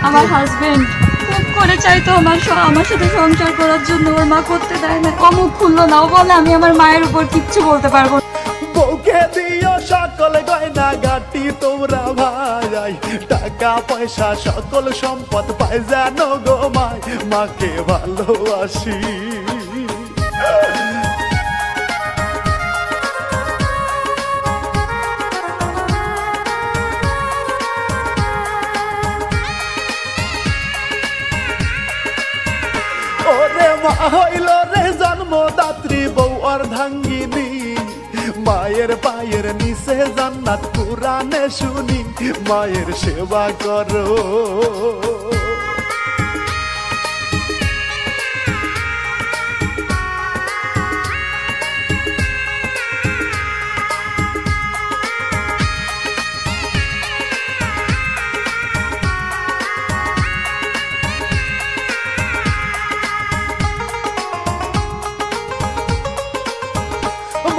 আমার হাজবেন্ড খুব করে চাইতো আমার সাথে সংসার করার জন্য, ওর মা করতে দেয় না। অমুক খুললো না, ও বলে আমি আমার মায়ের উপর কিচ্ছু বলতে পারবো না। বউকে দিও সকল গয়না গাটি তোমরা ভাই, টাকা পয়সা সকল সম্পদ পাই যেন গো মাই, মাকে ভালোবাসি। ওরে মা হইল রে জন্মদাত্রী বউ অর্ধাঙ্গিনী, মায়ের পায়ের নিচে জান্নাত কুরআনে শুনি, মায়ের সেবা করো।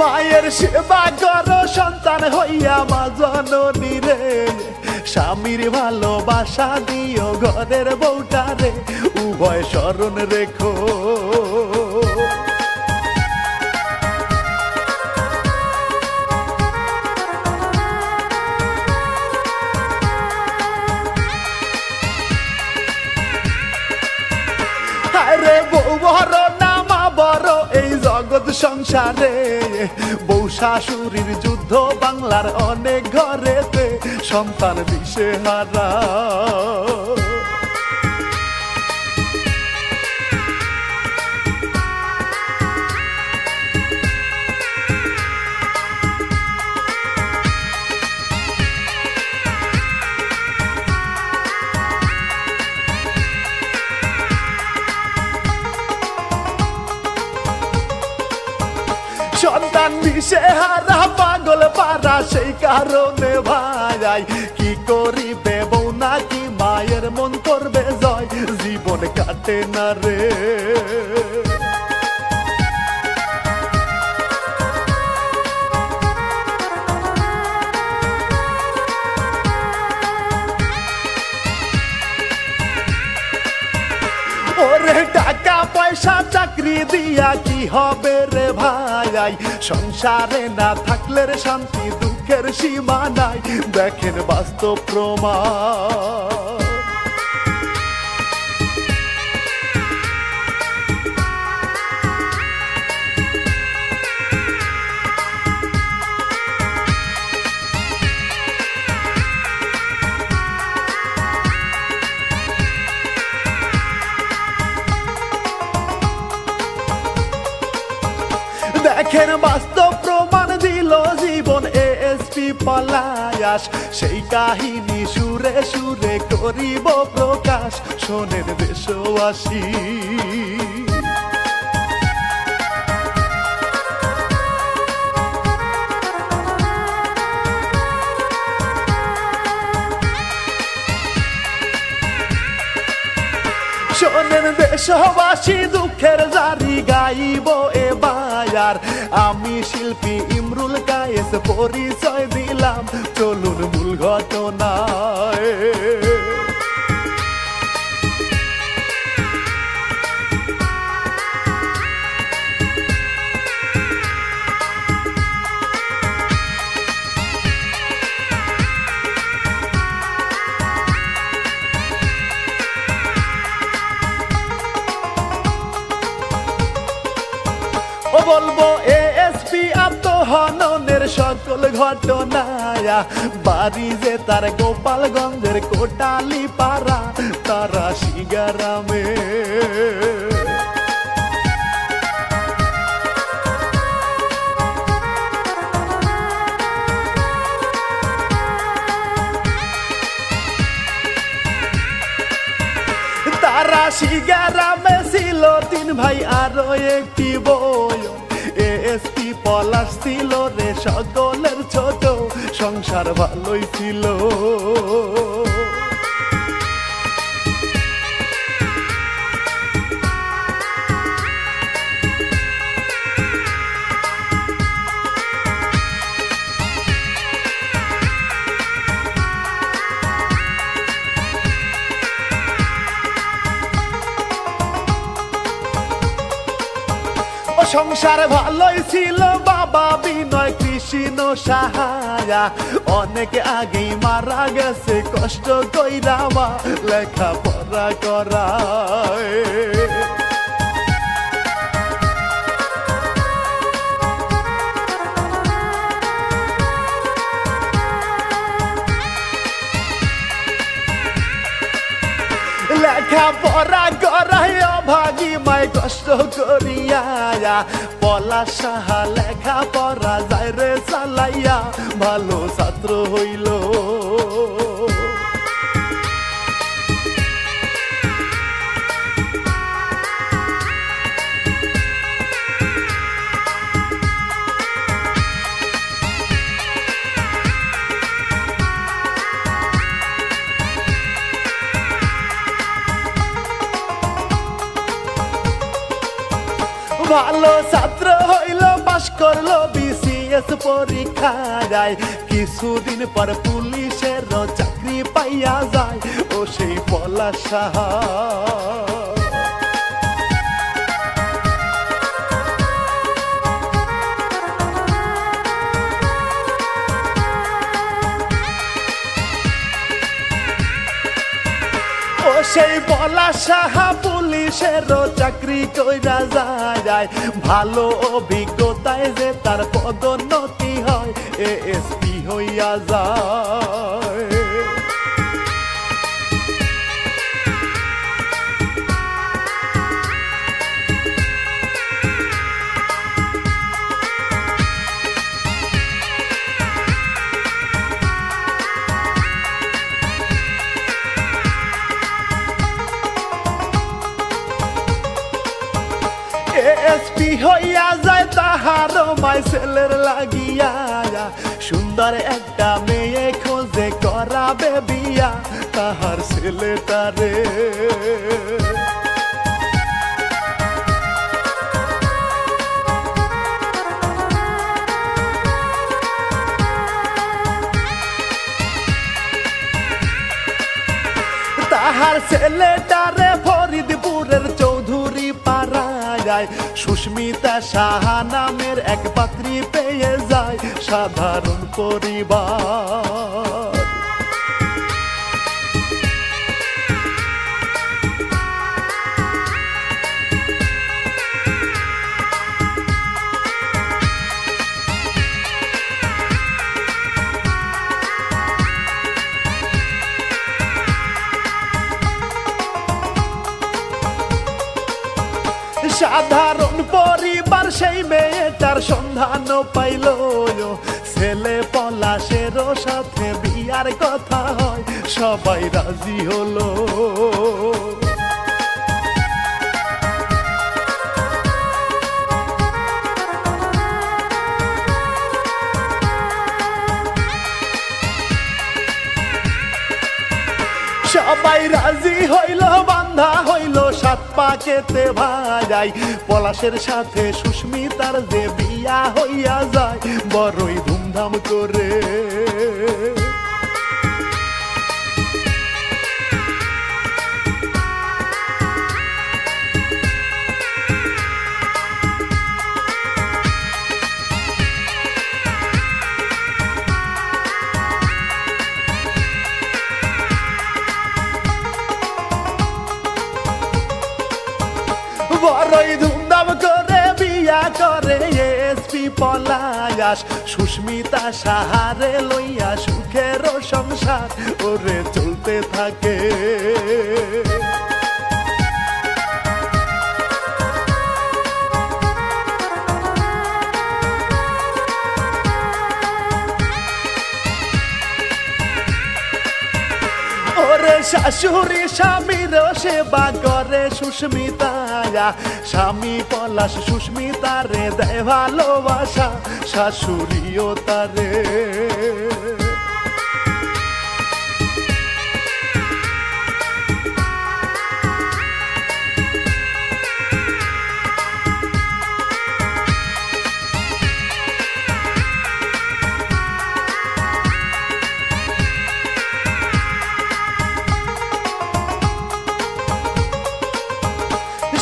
মায়ের সেবা করো সন্তান হইয়া মা জননী রে, স্বামীর ভালোবাসা দিও ঘরের বউটারে, উভয় স্মরণ রেখো। আরে বউ বড় না মা বড় এই জগৎ সংসারে, বউ শাশুড়ির যুদ্ধ বাংলার অনেক ঘরেতে, সন্তান দিশে হারা। সন্তান দিশে হারা পাগল পারা, সেই কারণে ভাই কি করিবে বউ নাকি মায়ের মন করবে জয়, জীবন কাটে না রে। ওরে টাকা পয়সা চাকরি দিয়া কি হবে রে ভাই, সংসারে না থাকলে রে শান্তি দুঃখের সীমা নাই, দেখেন বাস্তব প্রমাণ। দেখেন বাস্তব প্রমাণ দিল জীবন এএসপি পলায়াস, সেই কাহিনী সুরে সুরে করিব প্রকাশ, শোনেন দেশবাসী। শোনেন দেশবাসী দুঃখের জারি গাইব এবার, আমি শিল্পী ইমরুল কায়েস পরিচয় দিলাম, চলুন মূল ঘটনায়। বলবো এএসপি আত্মহননের সকল ঘটনায়, বাড়ি যে তার গোপালগঞ্জের কোটালি পাড়া, তারা শিগারামে। তারা শিগারামে ছিল 3 ভাই আরো একটি বই, এএসপি পলাশ ছিল রে সকলের ছোট, সংসার ভালোই ছিল। সংসার ভালোই ছিল বাবা বিনয় কৃষ্ণ সাহায়া অনেক আগেই মারা গেছে কষ্ট কইরা মা লেখাপড়া করায় লেখাপড়া করাই অভাগী মায় কষ্ট করিয়া পলা সাহা লেখাপড়া যায় রে চালাইয়া ভালো ছাত্র হইল ভালো ছাত্র হইল পাস করলো বিসিএস পরীক্ষায় কিছুদিন পর পুলিশের চাকরি পাইয়া যায় ও সেই পলা সাহা সেই পলা সাহা পুলিশের চাকরি কইরা যায় ভালো অভিজ্ঞতায় যে তার পদোন্নতি হয় এএসপি হইয়া যায় এসপি হইয়া যায় তাহার মাই ছেলের লাগিয়া সুন্দর একটা মেয়ে খোঁজে করাবে বিয়া তাহার ছেলেটারে তাহার ছেলেটারে ফরিদপুরের চৌধুরী পাড়া সুস্মিতা সাহা নামের এক পাত্রী পেয়ে যায় সাধারণ পরিবার সাধারণ পরিবার সেই মেয়েটার সন্ধান পাইল ছেলে পলাশের সাথে বিয়ার কথা হয় সবাই রাজি হলো সবাই রাজি হইল বান্ধা হইল সাত পাকেতে ভাই পলাশের সাথে সুস্মিতার যে বিয়া হইয়া যায় বড়ই ধুমধাম করে বড়ই ধুমধাম করে বিয়া করে এসপি পলাশ সুস্মিতা সাহারে লইয়া সুখের সংসার ওরে চলতে থাকে শাশুড়ি স্বামীর সেবা করে সুস্মিতা স্বামী পলাশ সুস্মিতারে দেয় ভালোবাসা শাশুড়িও তারে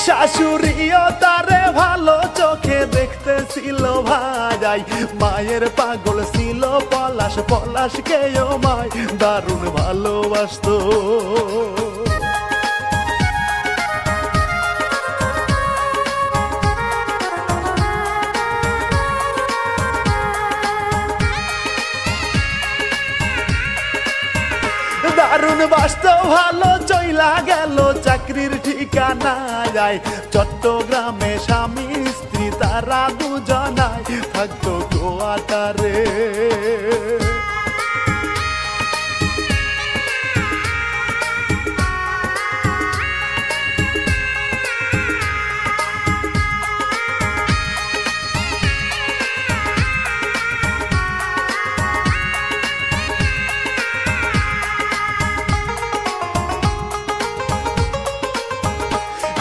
শাশুড়িও তারে ভালো চোখে যাই। মায়ের পাগল ছিল পলাশ, পলাশকেও মায় দারুণ ভালোবাসতো। দারুণ বাস্তব ভালো চইলা গেল চাকরির ঠিকানা যায়। চট্টগ্রামে স্বামী স্ত্রী তারা দুজনায় থাকতো কোয়ার্টারে।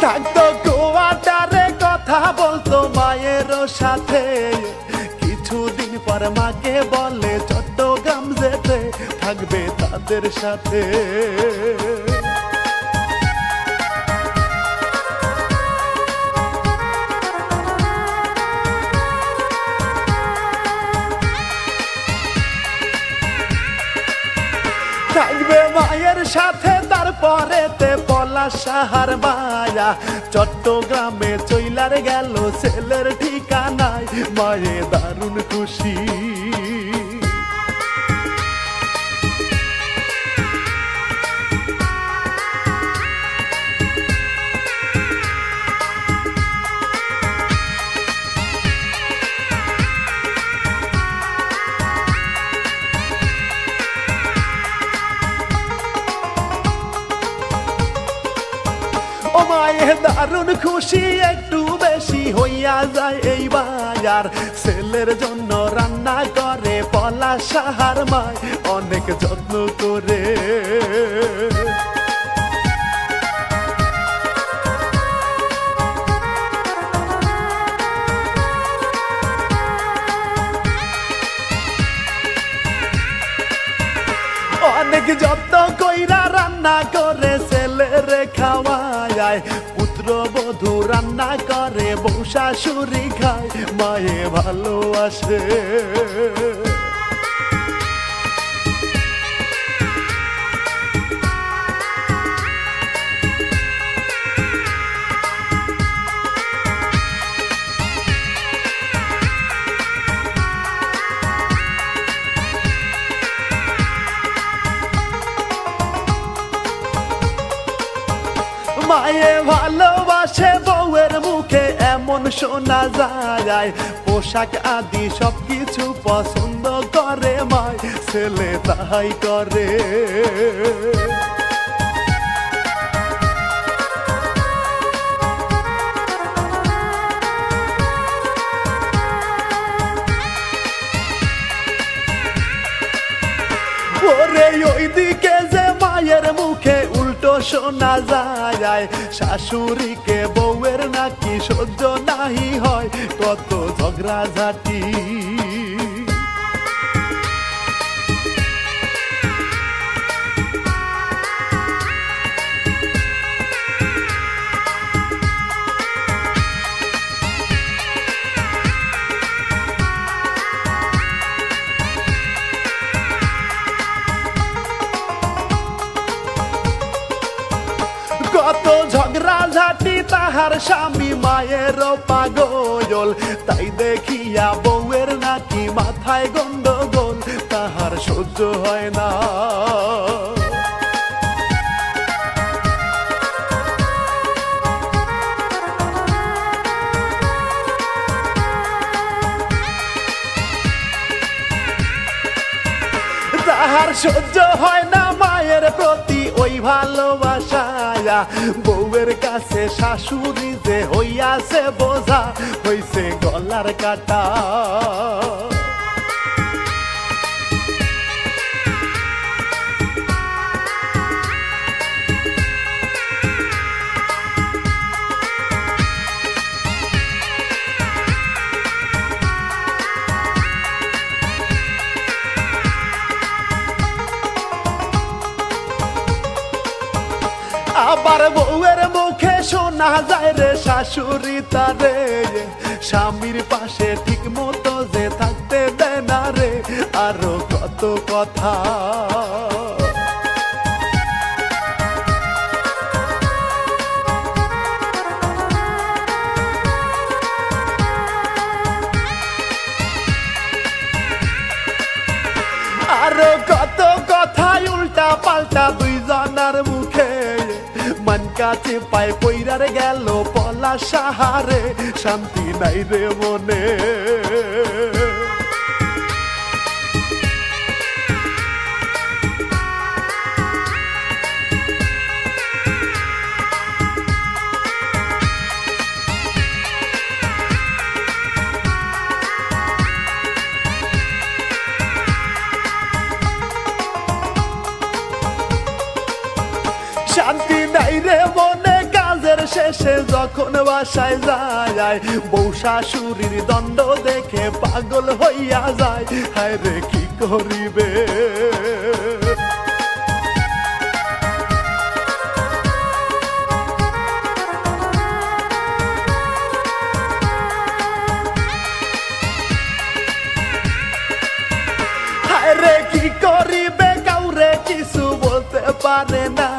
থাকতো কোয়ার্টারে, কথা বলতো মায়ের সাথে। কিছুদিন পর মাকে বলে চট্টগ্রাম যেতে থাকবে তাদের সাথে। থাকবে মায়ের সাথে, তারপরেতে পলাশ সাহার মায়া। চট্টগ্রামে চইলার গেল ছেলের ঠিকানায়, মায়ে দারুণ খুশি। ও মায়ে দারুণ খুশি, একটু বেশি হইয়া যায় এই বাজার। ছেলের জন্য রান্না করে পলাশ সাহার মায় অনেক যত্ন করে। অনেক যত্ন কইরা রান্না করে ছেলেরে খাওয়ায়। পুত্র বধূ রান্না করে বউ শাশুড়ি খায়, মায়ে ভালোবাসে। মায়ে ভালোবাসে, বউয়ের মুখে এমন শোনা যায়। পোশাক আদি সবকিছু পছন্দ করে মায়, ছেলে তাহাই করে। ওরে ওইদিকে যে মায়ের মুখে উল্টো শোনা যায়, শাশুড়িকে বউয়ের নাকি সহ্য নাহি হয়, কত ঝগড়াঝাটি। কত ঝগড়াঝাটি, তাহার স্বামী মায়ের পাগল। তাই দেখিয়া বউয়ের নাকি মাথায় গন্ডগোল, তাহার সহ্য হয় না। তাহার সহ্য হয় না মায়ের প্রতি ওই ভালোবাসা। বউয়ের কাছে শাশুড়ি যে হইয়াছে বোঝা, হইছে গলার কাটা। আবার বউয়ের মুখে শোনা যায় রে শাশুড়ি তারে স্বামীর পাশে ঠিক মতো যে থাকতে দেয় না রে আরো কত কথা। আরো কত কথাই উল্টা পাল্টা দুই জনার মুখে মন কাছে পায় পইরার গেল পলা সাহারে শান্তি নাই রে মনে। শান্তি নাই রে মনে কাজের শেষে যখন বাসায় যায় বউ শাশুড়ির দণ্ড দেখে পাগল হইয়া যায় হায় রে কি করিবে। হায় রে কি করিবে কাউরে কিছু বলতে পারে না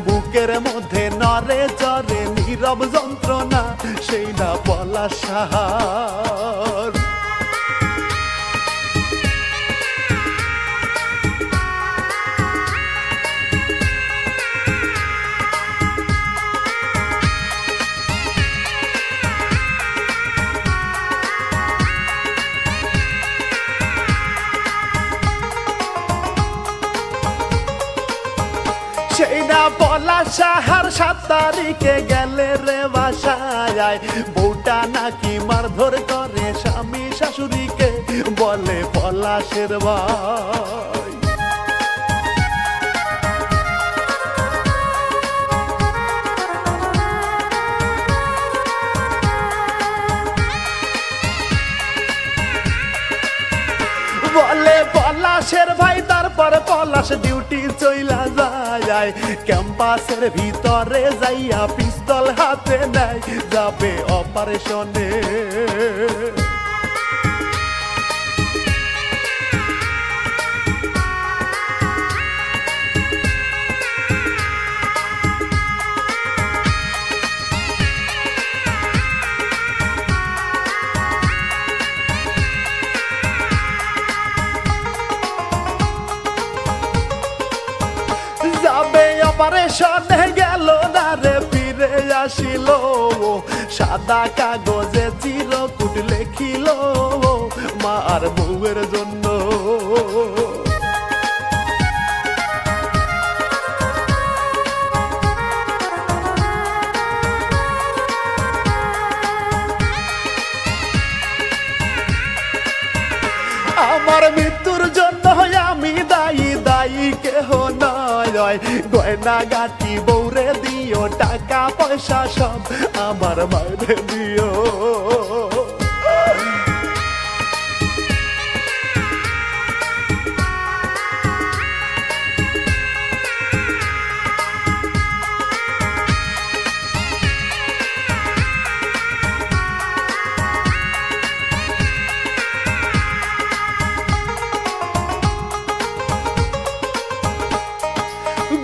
বুকের মধ্যে নরে চরে নীরব যন্ত্রণা সেই না বলা সাহার। সেই না বলা সাহার 7 তারিখে গেলে রে বাসায় বউটা নাকি মারধর করে স্বামী শাশুড়িকে বলে পলাশের ভাই। বলে পলাশের ভাই তারপর পলাশ ডিউটি চইলা যায় ক্যাম্পাসের ভিতরে যাইয়া পিস্তল হাতে নেয় যাবে অপারেশনে। যাবে অপারেশনে গেল না রে ফিরে আসিল সাদা কাগজে চিরকুট লেখিল মা আর বউয়ের জন্য। আমার মৃত্যুর জন্য আমি দায়ী দায়ী কেহ নয় গয়না গাটি বউরে দিও টাকা পয়সা সব আমার মায়ের দিও।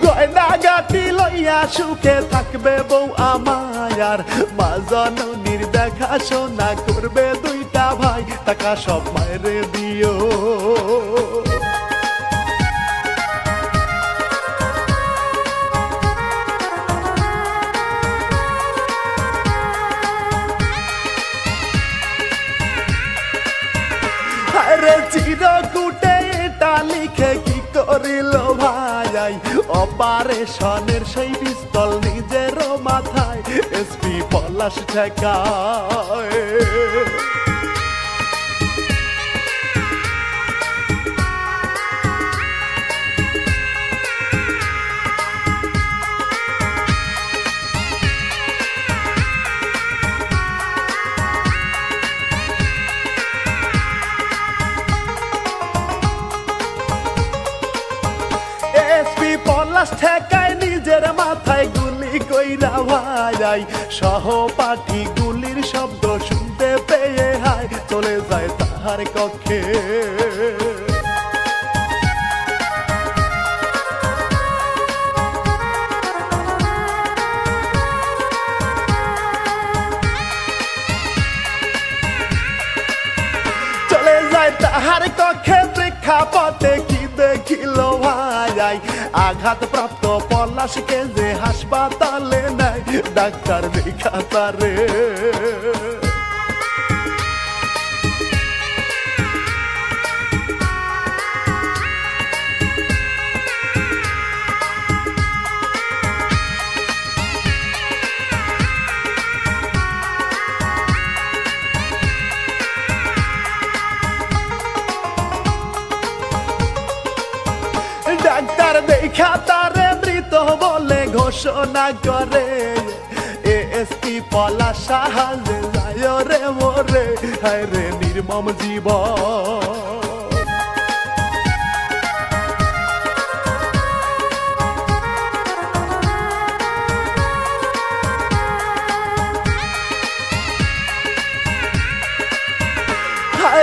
গয়না গাটি লইয়া সুখে থাকবে বউ আমার মা জননীর দেখাশোনা করবে 2টা ভাই টাকা সব মায়ের দিও। আরে চিরকুটে এটা লিখে কি করিল ভাই অপারেশনের সেই পিস্তল নিজের মাথায় এসপি পলাশ ঠেকায়। এসপি পলাশ ঠেকায় নিজের মাথায় গুলি গুলি কইরা ভাই সহপাঠী গুলির শব্দ শুনতে পেয়ে হায় চলে যায় তাহার কক্ষে। চলে যায় তাহার কক্ষে প্রেক্ষাপটে কি দেখিল ভাই আঘাত প্রাপ্ত পলাশকে যে হাসপাতালে নাই ডাক্তার দেখা তারে। ডাক্তার দেখা তারে মৃত বলে ঘোষণা করে এএসপি পলাশ সাহায্যে যায় রে মোরে হায় রে নির্মম জীবন।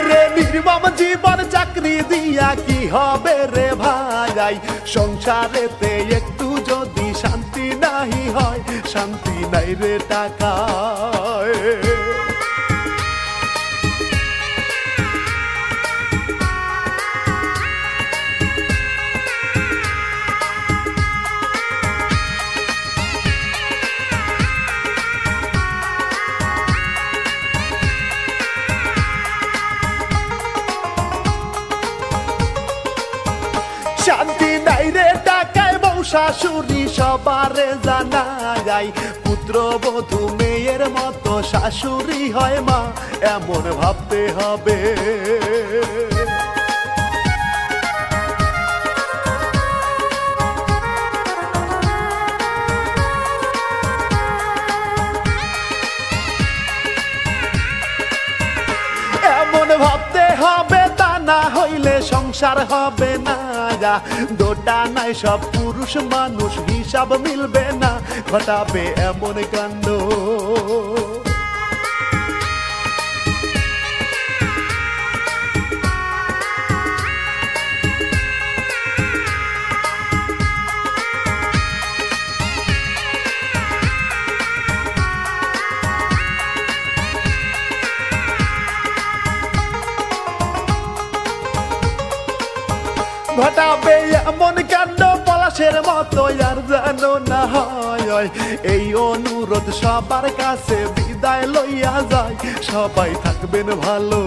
রে নির্মম জীবন চাকরি দিয়া কি হবে রে ভাই সংসারেতে একটু যদি শান্তি নাহি হয় শান্তি নাই রে টাকায়। শান্তি নাই রে টাকায় বউ শাশুড়ি সবারে জানা যায় পুত্র বধূ মেয়ের মতো শাশুড়ি হয় মা এমন ভাবতে হবে। এমন ভাবতে হবে তা না হইলে সংসার হবে না। দোটা নাই সব পুরুষ মানুষ হিসাব মিলবে না ঘটাবে এমন কাণ্ড। ঘটাবে এমন কাণ্ড পলাশের মতো আর যেন না হয় এই অনুরোধ সবার কাছে বিদায় লইয়া যায় সবাই থাকবেন ভালো।